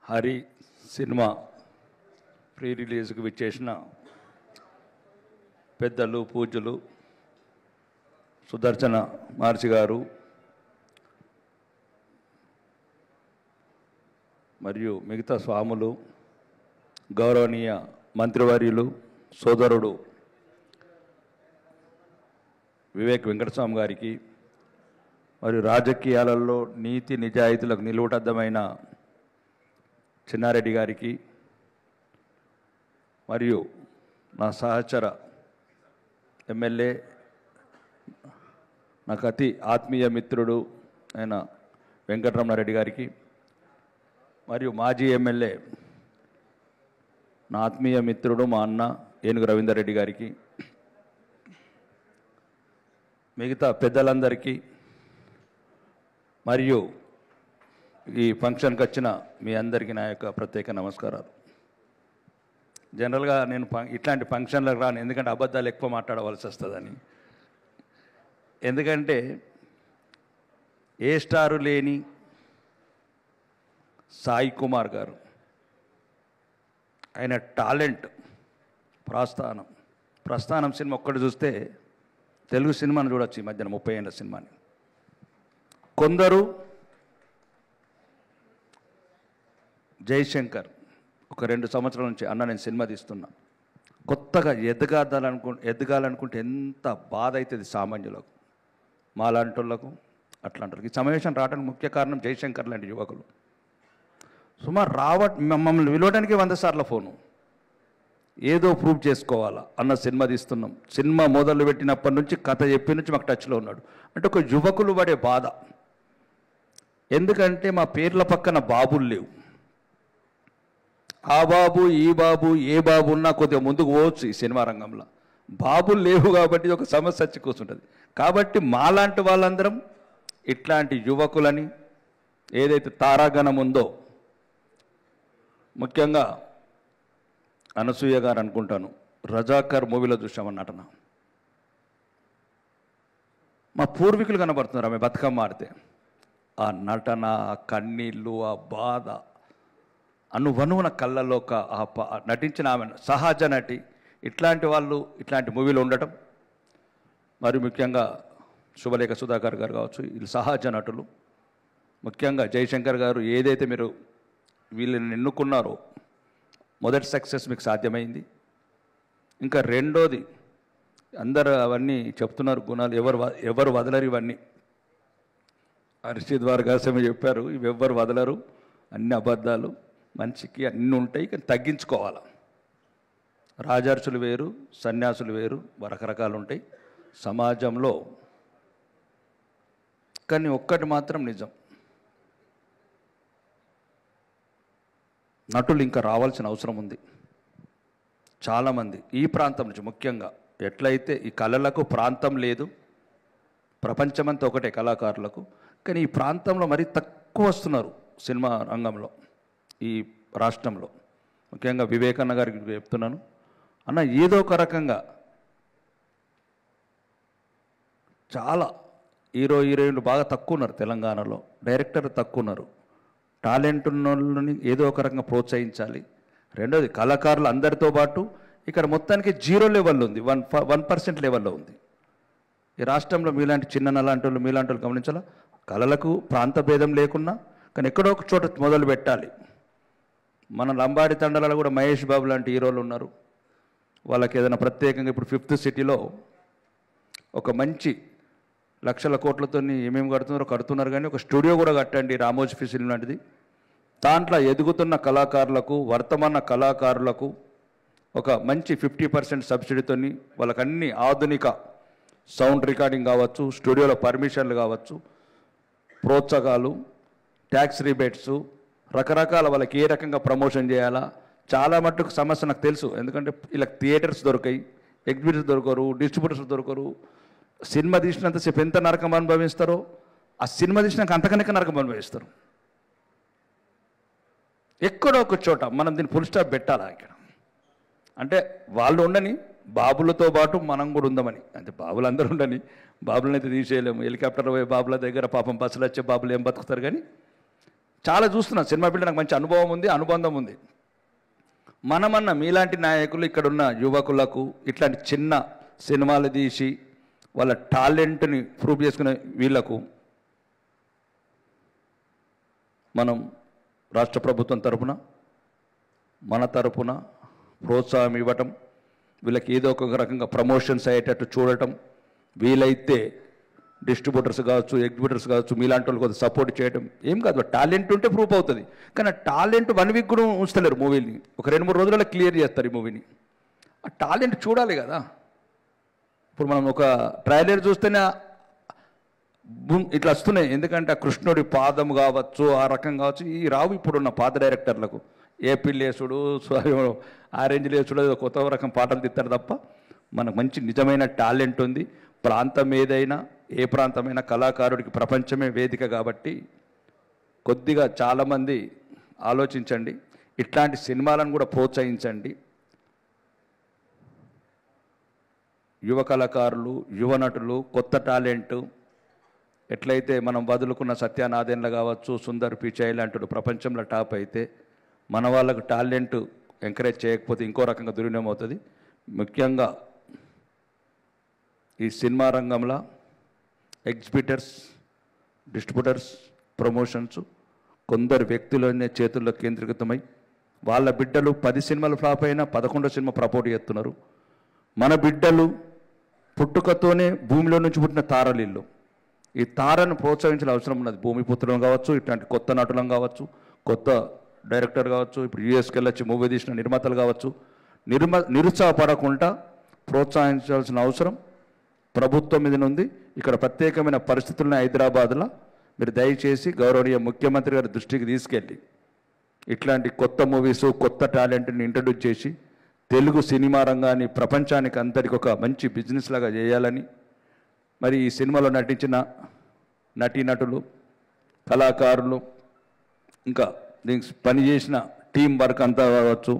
Hari cinema pre రిలీజ్కి విచ్చేసిన పెద్దలు పూజ్యులు సుదర్శన మహర్షి గారు మరియు మిగతా స్వాములు, గౌరవనీయ మంత్రివర్యులు, సోదరుడు వివేక్ వెంకటస్వామి గారికి, మరియు రాజకీయాలలో నీతి నిజాయితీలకు నిలువుటద్దమైన చిన్నారెడ్డి గారికి, మరియు నా సహచర ఎమ్మెల్యే, నాకు అతి ఆత్మీయ మిత్రుడు అయిన వెంకటరమణారెడ్డి గారికి, మరియు మాజీ ఎమ్మెల్యే నా ఆత్మీయ మిత్రుడు మా అన్న ఏనుగు రవీందర్ రెడ్డి గారికి, మిగతా పెద్దలందరికీ, మరియు ఈ ఫంక్షన్కి వచ్చిన మీ అందరికీ నా యొక్క ప్రత్యేక నమస్కారాలు. జనరల్గా నేను ఇట్లాంటి ఫంక్షన్లకు రాను, ఎందుకంటే అబద్ధాలు ఎక్కువ మాట్లాడవలసి వస్తుందని. ఎందుకంటే ఏ స్టారు లేని సాయి కుమార్ గారు, ఆయన టాలెంట్, ప్రస్థానం సినిమా ఒక్కటి చూస్తే తెలుగు సినిమాను చూడొచ్చు. ఈ మధ్యన 30 ఏళ్ళ సినిమాని. కొందరు జయశంకర్ ఒక 2 సంవత్సరాల నుంచి అన్న నేను సినిమా తీస్తున్నా, కొత్తగా ఎదగాలనుకుంటే ఎంత బాధ అవుతుంది సామాన్యులకు, మాలాంటి వాళ్ళకు, అట్లాంటి ఈ సమావేశం రావడానికి ముఖ్య కారణం జయశంకర్ లాంటి యువకులు. సుమారు మమ్మల్ని పిలవడానికి 100 సార్లు ఫోను, ఏదో ప్రూవ్ చేసుకోవాలా అన్న సినిమా తీస్తున్నాం. సినిమా మొదలు పెట్టినప్పటి నుంచి కథ చెప్పి నుంచి మాకు టచ్లో ఉన్నాడు. అంటే ఒక యువకులు పడే బాధ. ఎందుకంటే మా పేర్ల పక్కన బాబులు లేవు. ఆ బాబు ఈ బాబు ఏ బాబు ఉన్నా కొద్దిగా ముందుకు పోవచ్చు ఈ సినిమా రంగంలో. బాబులు లేవు కాబట్టి ఒక సమస్య వచ్చి కూర్చుంటుంది. కాబట్టి మాలాంటి వాళ్ళందరం ఇట్లాంటి యువకులని, ఏదైతే తారాగణం ఉందో, ముఖ్యంగా అనసూయ గారు అనుకుంటాను, రజాకర్ మూవీలో చూసామన్న నటన. మా పూర్వీకులు కనబడుతున్నారు ఆమె బతుకమ్మ ఆడితే. ఆ నటన, ఆ కన్నీళ్ళు, ఆ బాధ, అనువనువున కళ్ళల్లో నటించిన ఆమె సహజ నటి. ఇట్లాంటి వాళ్ళు ఇట్లాంటి మూవీలో ఉండటం, మరి ముఖ్యంగా శుభలేఖ సుధాకర్ గారు కావచ్చు, వీళ్ళు సహజ నటులు. ముఖ్యంగా జయశంకర్ గారు ఏదైతే మీరు వీళ్ళని ఎన్నుకున్నారో మొదటి సక్సెస్ మీకు సాధ్యమైంది. ఇంకా రెండోది, అందరూ అవన్నీ చెప్తున్నారు గుణాలు, ఎవరు వదలరు ఇవన్నీ. హర్షిద్ వారు చెప్పారు, ఇవి ఎవ్వరు వదలరు, అన్ని అబద్ధాలు, మనిషికి అన్నీ ఉంటాయి, కానీ తగ్గించుకోవాలి. రాజర్షులు వేరు, సన్యాసులు వేరు, రకరకాలు ఉంటాయి సమాజంలో. కానీ ఒక్కటి మాత్రం నిజం, నటులు ఇంకా రావాల్సిన అవసరం ఉంది. చాలామంది ఈ ప్రాంతం నుంచి, ముఖ్యంగా ఎట్లయితే ఈ కళలకు ప్రాంతం లేదు, ప్రపంచమంతా ఒకటే కళాకారులకు, కానీ ఈ ప్రాంతంలో మరీ తక్కువ వస్తున్నారు సినిమా రంగంలో. ఈ రాష్ట్రంలో ముఖ్యంగా వివేకన్న గారికి చెప్తున్నాను, అన్న ఏదో ఒక రకంగా చాలా హీరోయిన్లు బాగా తక్కువ ఉన్నారు తెలంగాణలో, డైరెక్టర్లు తక్కువ ఉన్నారు. టాలెంట్ ఉన్న వాళ్ళని ఏదో ఒక రకంగా ప్రోత్సహించాలి. రెండోది, కళాకారులు అందరితో పాటు ఇక్కడ మొత్తానికి 0 లెవెల్లో ఉంది, 1% లెవెల్లో ఉంది ఈ రాష్ట్రంలో. మీలాంటి చిన్న లాంటి వాళ్ళు, మీలాంటి వాళ్ళు గమనించాలా. కళలకు ప్రాంత భేదం లేకున్నా, కానీ ఎక్కడో ఒక చోట మొదలు పెట్టాలి. మన లంబాడి తండలలో కూడా మహేష్ బాబు లాంటి హీరోలు ఉన్నారు. వాళ్ళకి ఏదైనా ప్రత్యేకంగా ఇప్పుడు 5th సిటీలో ఒక మంచి లక్షల కోట్లతో ఏమేమి కడుతున్నారు, కానీ ఒక స్టూడియో కూడా కట్టండి, రామోజీ ఫిల్మ్ లాంటిది. దాంట్లో ఎదుగుతున్న కళాకారులకు, వర్తమాన కళాకారులకు ఒక మంచి 50% సబ్సిడీతో వాళ్ళకి అన్ని ఆధునిక సౌండ్ రికార్డింగ్ కావచ్చు, స్టూడియోలో పర్మిషన్లు కావచ్చు, ప్రోత్సాహాలు, ట్యాక్స్ రిబేట్స్, రకరకాల వాళ్ళకి ఏ రకంగా ప్రమోషన్ చేయాలా. చాలా మట్టుకు సమస్య నాకు తెలుసు, ఎందుకంటే ఇలా థియేటర్స్ దొరకాయి, ఎగ్జిబిటర్స్ దొరకరు, డిస్ట్రిబ్యూటర్స్ దొరకరు. సినిమా తీసినంతసేపు ఎంత నరకం అనుభవిస్తారో, ఆ సినిమా తీసినాక అంతకనక నరకం అనుభవిస్తారు. ఎక్కడో ఒక చోట మనం దీన్ని ఫుల్ స్టాప్ పెట్టాలా. ఇక్కడ అంటే వాళ్ళు ఉండని, బాబులతో పాటు మనం కూడా ఉందామని. అంటే బాబులు అందరూ ఉండని, బాబులను అయితే తీసేయలేము. హెలికాప్టర్ పోయే బాబుల దగ్గర పాపం బస్సులు వచ్చే బాబులు ఏం బతుకుతారు. కానీ చాలా చూస్తున్నాను సినిమా ఫీల్డ్, నాకు మంచి అనుభవం ఉంది, అనుబంధం ఉంది. మనమన్న మీలాంటి నాయకులు ఇక్కడున్న యువకులకు ఇట్లాంటి చిన్న సినిమాలు తీసి వాళ్ళ టాలెంట్ని ప్రూవ్ చేసుకునే వీళ్లకు మనం రాష్ట్ర ప్రభుత్వం తరపున మన తరపున ప్రోత్సాహం ఇవ్వటం, వీళ్ళకి ఏదో ఒక రకంగా ప్రమోషన్స్ అయ్యేటట్టు చూడటం, వీలైతే డిస్ట్రిబ్యూటర్స్ కావచ్చు, ఎగ్జిబ్యూటర్స్ కావచ్చు, మీలాంటి వాళ్ళు కొంచెం సపోర్ట్ చేయడం. ఏం కాదు, టాలెంట్ ఉంటే ప్రూఫ్ అవుతుంది. కానీ ఆ టాలెంట్ 1 వీక్ కూడా ఉంచలేరు మూవీని, ఒక 2-3 రోజులలో క్లియర్ చేస్తారు ఈ మూవీని. ఆ టాలెంట్ చూడాలి కదా. ఇప్పుడు మనం ఒక ట్రైలర్ చూస్తేనే ఇట్లా వస్తున్నాయి, ఎందుకంటే ఆ కృష్ణుడి పాదం కావచ్చు, ఆ రకం కావచ్చు, ఈ రావు ఇప్పుడున్న పాత డైరెక్టర్లకు. ఏపీ లేసుడు, ఆరెంజ్ లేసుడు, కొత్త రకం పాటలు తిత్తారు తప్ప మనకు మంచి నిజమైన టాలెంట్ ఉంది. ప్రాంతం ఏదైనా, ఏ ప్రాంతమైనా కళాకారుడికి ప్రపంచమే వేదిక. కాబట్టి కొద్దిగా చాలామంది ఆలోచించండి, ఇట్లాంటి సినిమాలను కూడా ప్రోత్సహించండి. యువ కళాకారులు, యువ నటులు, కొత్త టాలెంటు, ఎట్లయితే మనం వదులుకున్న సత్యానాథేన్లు కావచ్చు, సుందర్ పిచాయ్ లాంటి ప్రపంచంలో టాప్ అయితే, మన వాళ్ళకు టాలెంట్ ఎంకరేజ్ చేయకపోతే ఇంకో రకంగా దుర్వినియోగం అవుతుంది. ముఖ్యంగా ఈ సినిమా రంగంలో ఎగ్జిబిటర్స్, డిస్ట్రిబ్యూటర్స్, ప్రమోషన్స్ కొందరు వ్యక్తులనే చేతుల్లో కేంద్రీకృతమై వాళ్ళ బిడ్డలు 10 సినిమాలు ఫ్లాప్ అయినా 11వ సినిమా ప్రపోర్ట్ చేస్తున్నారు. మన బిడ్డలు పుట్టుకతోనే భూమిలో నుంచి పుట్టిన తారలిల్లు. ఈ తారను ప్రోత్సహించిన అవసరం ఉన్నది. భూమిపుత్రులం కావచ్చు, ఇట్లాంటి కొత్త నటులం కావచ్చు, కొత్త డైరెక్టర్ కావచ్చు, ఇప్పుడు యూఎస్కి వెళ్ళొచ్చి మూవీ తీసిన నిర్మాతలు కావచ్చు, నిరుత్సాహపడకుండా ప్రోత్సహించాల్సిన అవసరం ప్రభుత్వం మీద ఉంది. ఇక్కడ ప్రత్యేకమైన పరిస్థితులను హైదరాబాద్లో మీరు దయచేసి గౌరవనీయ ముఖ్యమంత్రి గారి దృష్టికి తీసుకెళ్ళి ఇట్లాంటి కొత్త మూవీస్, కొత్త టాలెంట్ని ఇంట్రడ్యూస్ చేసి తెలుగు సినిమా రంగాన్ని ప్రపంచానికి అందరికి ఒక మంచి బిజినెస్ లాగా చేయాలని, మరి ఈ సినిమాలో నటించిన నటీనటులు, కళాకారులు, ఇంకా దీనికి పనిచేసిన టీం వర్క్ అంతా కావచ్చు,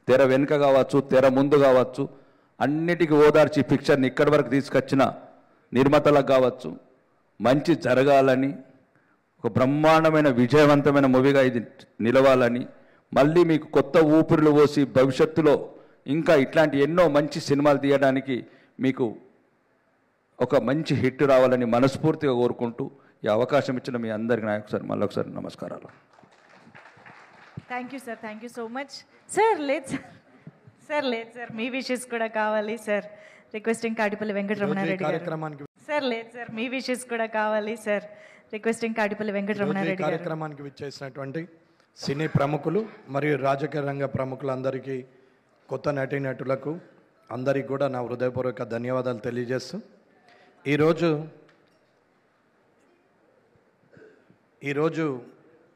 తెర వెనుక కావచ్చు, తెర ముందు కావచ్చు, అన్నిటికీ ఓదార్చి పిక్చర్ని ఇక్కడి వరకు తీసుకొచ్చిన నిర్మాతలకు కావచ్చు, మంచి జరగాలని, ఒక బ్రహ్మాండమైన విజయవంతమైన మూవీగా ఇది నిలవాలని, మళ్ళీ మీకు కొత్త ఊపిరిలు పోసి భవిష్యత్తులో ఇంకా ఇట్లాంటి ఎన్నో మంచి సినిమాలు తీయడానికి మీకు ఒక మంచి హిట్ రావాలని మనస్ఫూర్తిగా కోరుకుంటూ ఈ అవకాశం ఇచ్చిన మీ అందరికీ నా ఒకసారి మళ్ళొకసారి నమస్కారాలు. Thank you sir, thank you so much sir. లేదు సార్, మీ విషెస్ కూడా కావాలి సార్. రిక్వెస్టింగ్ కాటిపల్లి వెంకటరమణారెడ్డి గారు. సార్ లేదు సార్, మీ విషెస్ కూడా కావాలి సార్. రిక్వెస్టింగ్ కాటిపల్లి వెంకటరమణారెడ్డి గారు. కార్యక్రమానికి విచ్చేసినటువంటి సినీ ప్రముఖులు మరియు రాజకీయ రంగ ప్రముఖులందరికీ, కొత్త నటీనటులకు అందరికీ కూడా నా హృదయపూర్వక ధన్యవాదాలు తెలియజేస్తూ, ఈరోజు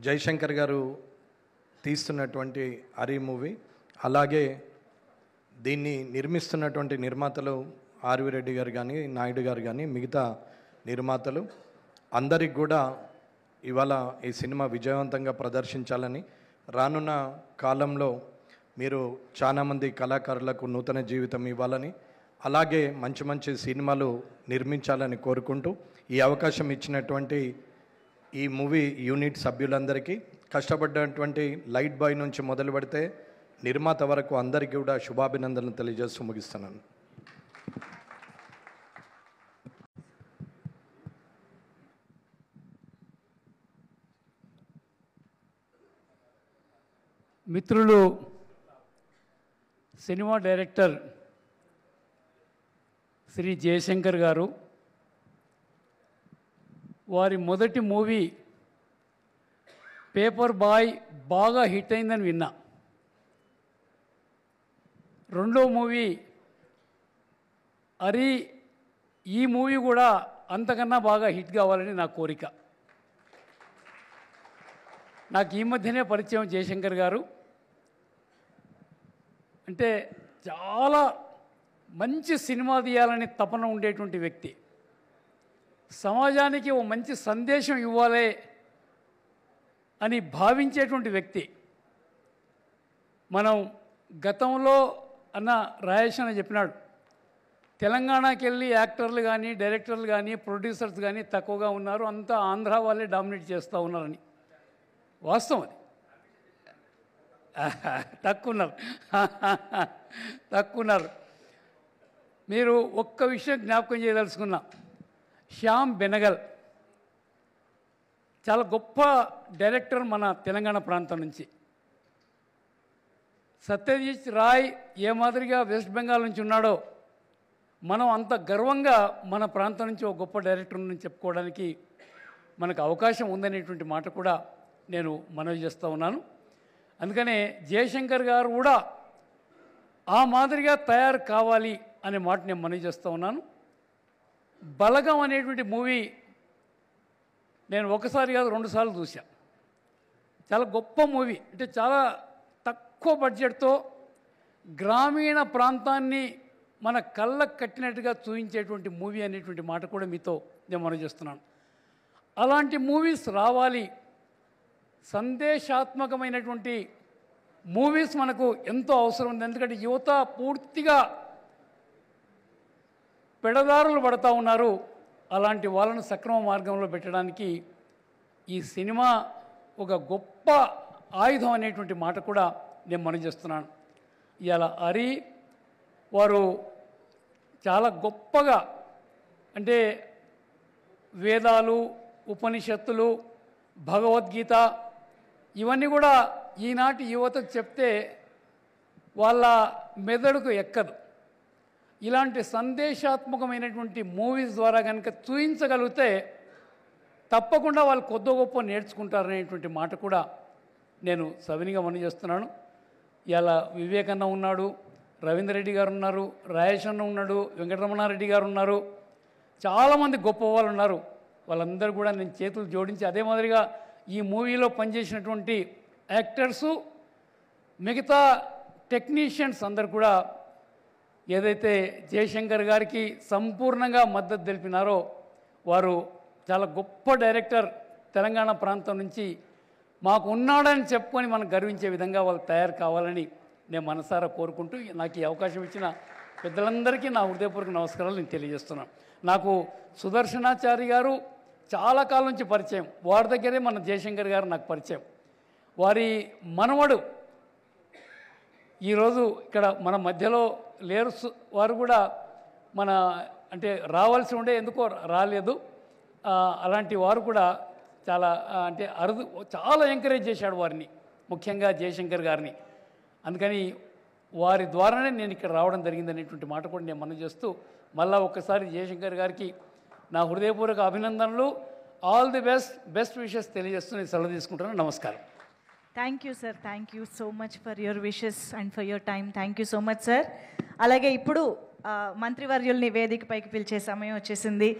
జయశంకర్ గారు తీస్తున్నటువంటి హరి మూవీ, అలాగే దీన్ని నిర్మిస్తున్నటువంటి నిర్మాతలు ఆర్వి రెడ్డి గారు కానీ, నాయుడు గారు కానీ, మిగతా నిర్మాతలు అందరికి కూడా ఇవాళ ఈ సినిమా విజయవంతంగా ప్రదర్శించాలని, రానున్న కాలంలో మీరు చాలామంది కళాకారులకు నూతన జీవితం ఇవ్వాలని, అలాగే మంచి మంచి సినిమాలు నిర్మించాలని కోరుకుంటూ, ఈ అవకాశం ఇచ్చినటువంటి ఈ మూవీ యూనిట్ సభ్యులందరికీ, కష్టపడ్డటువంటి లైట్ బాయ్ నుంచి మొదలు పెడితే నిర్మాత వరకు అందరికీ కూడా శుభాభినందనలు తెలియజేస్తూ ముగిస్తున్నాను. మిత్రులు సినిమా డైరెక్టర్ శ్రీ జయశంకర్ గారు, వారి మొదటి మూవీ పేపర్ బాయ్ బాగా హిట్ అయిందని విన్నా. రెండో మూవీ హరి, ఈ మూవీ కూడా అంతకన్నా బాగా హిట్ కావాలని నా కోరిక. నాకు ఈ మధ్యనే పరిచయం జయశంకర్ గారు. అంటే చాలా మంచి సినిమా తీయాలని తపన ఉండేటువంటి వ్యక్తి, సమాజానికి ఓ మంచి సందేశం ఇవ్వాలి అని భావించేటువంటి వ్యక్తి. మనం గతంలో అన్న రాయేష్ అని చెప్పినాడు, తెలంగాణకి వెళ్ళి యాక్టర్లు కానీ, డైరెక్టర్లు కానీ, ప్రొడ్యూసర్స్ కానీ తక్కువగా ఉన్నారు, అంతా ఆంధ్ర వాళ్ళే డామినేట్ చేస్తూ ఉన్నారని. వాస్తవం అది. తక్కున్నారు తక్కున్నారు. మీరు ఒక్క విషయం జ్ఞాపకం చేయదలుచుకున్నా, శ్యామ్ బెనగల్ చాలా గొప్ప డైరెక్టర్ మన తెలంగాణ ప్రాంతం నుంచి. సత్యజిత్ రాయ్ ఏ మాదిరిగా వెస్ట్ బెంగాల్ నుంచి ఉన్నాడో మనం అంత గర్వంగా మన ప్రాంతం నుంచి ఒక గొప్ప డైరెక్టర్ నుంచి చెప్పుకోవడానికి మనకు అవకాశం ఉందనేటువంటి మాట కూడా నేను మనవి చేస్తూ ఉన్నాను. అందుకనే జయశంకర్ గారు కూడా ఆ మాదిరిగా తయారు కావాలి అనే మాట నేను మనవి చేస్తూ ఉన్నాను. బలగం అనేటువంటి మూవీ నేను ఒకసారి కాదు 2 సార్లు చూసా. చాలా గొప్ప మూవీ. అంటే చాలా తక్కువ బడ్జెట్తో గ్రామీణ ప్రాంతాన్ని మన కళ్ళకు కట్టినట్టుగా చూపించేటువంటి మూవీ అనేటువంటి మాట కూడా మీతో నేను మనవి చేస్తున్నాను. అలాంటి మూవీస్ రావాలి, సందేశాత్మకమైనటువంటి మూవీస్ మనకు ఎంతో అవసరం ఉంది. ఎందుకంటే యువత పూర్తిగా పెడదారులు పడుతూ ఉన్నారు. అలాంటి వాళ్ళను సక్రమ మార్గంలో పెట్టడానికి ఈ సినిమా ఒక గొప్ప ఆయుధం అనేటువంటి మాట కూడా నేను మనవి చేస్తున్నాను. ఇవాళ హరి వారు చాలా గొప్పగా, అంటే వేదాలు, ఉపనిషత్తులు, భగవద్గీత ఇవన్నీ కూడా ఈనాటి యువతకు చెప్తే వాళ్ళ మెదడుకు ఎక్కదు. ఇలాంటి సందేశాత్మకమైనటువంటి మూవీస్ ద్వారా కనుక చూపించగలిగితే తప్పకుండా వాళ్ళు కొద్ది గొప్ప నేర్చుకుంటారనేటువంటి మాట కూడా నేను సవినిగా మనవి చేస్తున్నాను. ఇలా వివేకన్న ఉన్నాడు, రవీందర్ రెడ్డి గారు ఉన్నారు, రాయేష్ అన్న ఉన్నాడు, వెంకటరమణారెడ్డి గారు ఉన్నారు, చాలామంది గొప్ప వాళ్ళు ఉన్నారు. వాళ్ళందరూ కూడా నేను చేతులు జోడించి, అదే మాదిరిగా ఈ మూవీలో పనిచేసినటువంటి యాక్టర్సు, మిగతా టెక్నీషియన్స్ అందరు కూడా ఏదైతే జయశంకర్ గారికి సంపూర్ణంగా మద్దతు తెలిపినారో వారు చాలా గొప్ప డైరెక్టర్, తెలంగాణ ప్రాంతం నుంచి మాకు ఉన్నాడని చెప్పుకొని మనం గర్వించే విధంగా వాళ్ళు తయారు కావాలని నేను మనసారా కోరుకుంటూ నాకు ఈ అవకాశం ఇచ్చిన పెద్దలందరికీ నా హృదయపూర్వక నమస్కారాలు నేను తెలియజేస్తున్నాను. నాకు సుదర్శనాచారి గారు చాలా కాలం నుంచి పరిచయం. వారి దగ్గరే మన జయశంకర్ గారు నాకు పరిచయం. వారి మనవడు ఈరోజు ఇక్కడ మన మధ్యలో లేరు. వారు కూడా మన అంటే రావాల్సి ఉండే, ఎందుకో రాలేదు. అలాంటి వారు కూడా చాలా అంటే అరుదు, చాలా ఎంకరేజ్ చేశాడు వారిని, ముఖ్యంగా జయశంకర్ గారిని. అందుకని వారి ద్వారానే నేను ఇక్కడ రావడం జరిగింది అనేటువంటి మాట కూడా నేను మనవి చేస్తూ, మళ్ళా ఒక్కసారి జయశంకర్ గారికి నా హృదయపూర్వక అభినందనలు, ఆల్ ది బెస్ట్ విషెస్ తెలియజేస్తూ నేను సెలవు తీసుకుంటున్నాను. నమస్కారం. Thank you sir, thank you so much for your wishes and for your time. Thank you so much sir. అలాగే ఇప్పుడు మంత్రివర్యుల్ని వేదికపైకి పిలిచే సమయం వచ్చేసింది.